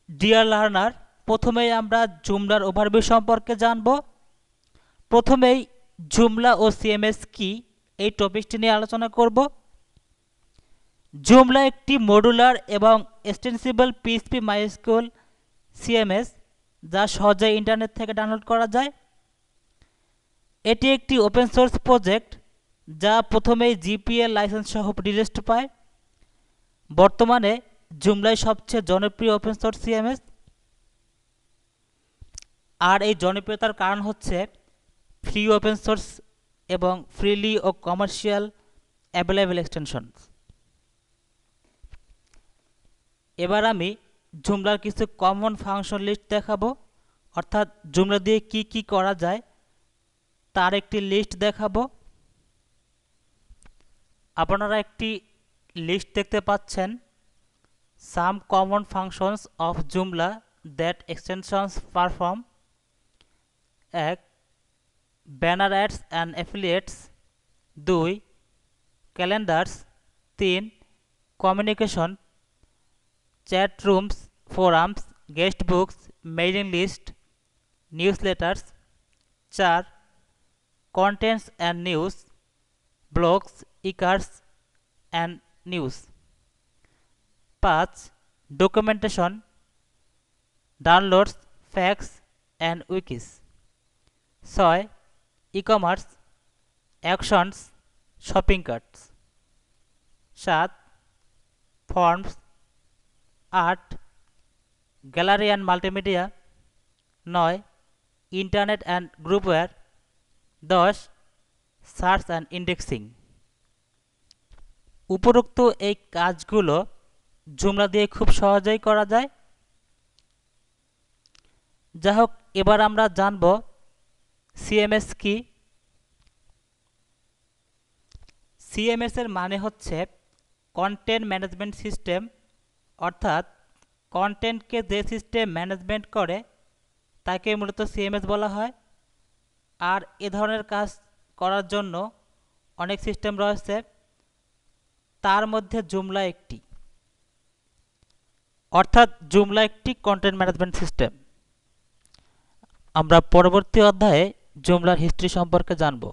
Deer learner, প্রথমেই আমরা জুমলার overview সম্পর্কে জানব। প্রথমেই জুমলা ও সিএমএস কি এই টপিকটি নিয়ে আলোচনা করব। জুমলা একটি মডুলার এবং এক্সটেন্সিবল পিএইচপি মাইস্কুল সিএমএস যা সহজে ইন্টারনেট থেকে ডাউনলোড করা যায়। এটি একটি ওপেন সোর্স প্রজেক্ট যা প্রথমেই জিপিএল লাইসেন্স সহ রিলিজ পায়। বর্তমানে জুমলাই সবচেয়ে জনপ্রিয় ওপেন সোর্স সিএমএস। আর এই জনপ্রিয়তার কারণ হচ্ছে ফ্রি ওপেন সোর্স এবং ফ্রিলি ও কমার্শিয়াল অ্যাভেলেবল এক্সটেনশন। এবার আমি জুমলার কিছু কমন ফাংশন লিস্ট দেখাবো, অর্থাৎ জুমলা দিয়ে কি কি করা যায় তার একটি লিস্ট দেখাবো। আপনারা একটি লিস্ট দেখতে পাচ্ছেন, some common functions of Joomla that extensions perform. 1. Banner ads and affiliates. 2. Calendars. 3. Communication, chat rooms, forums, guest books, mailing list, newsletters. 4. Contents and news, blogs, ecards and news. 5. Documentation, downloads, FAQs and wikis. 6. E-commerce, actions, shopping carts. 7. Forms. 8. Gallery and multimedia. 9. Internet and groupware. 10. Search and indexing. উপরোক্ত এই কাজগুলো জুমলা দিয়ে খুব সহজেই করা যায়। যাই হোক, এবার আমরা জানব সিএমএস কি। সিএমএস এর মানে হচ্ছে কন্টেন্ট ম্যানেজমেন্ট সিস্টেম, অর্থাৎ কন্টেন্টকে যে সিস্টেম ম্যানেজমেন্ট করে তাকে মূলত সিএমএস বলা হয়। আর এ ধরনের কাজ করার জন্য অনেক সিস্টেম রয়েছে, তার মধ্যে জুমলা একটি, অর্থাৎ জুমলা একটি কন্টেন্ট ম্যানেজমেন্ট সিস্টেম। আমরা পরবর্তী অধ্যায়ে জুমলার হিস্ট্রি সম্পর্কে জানব।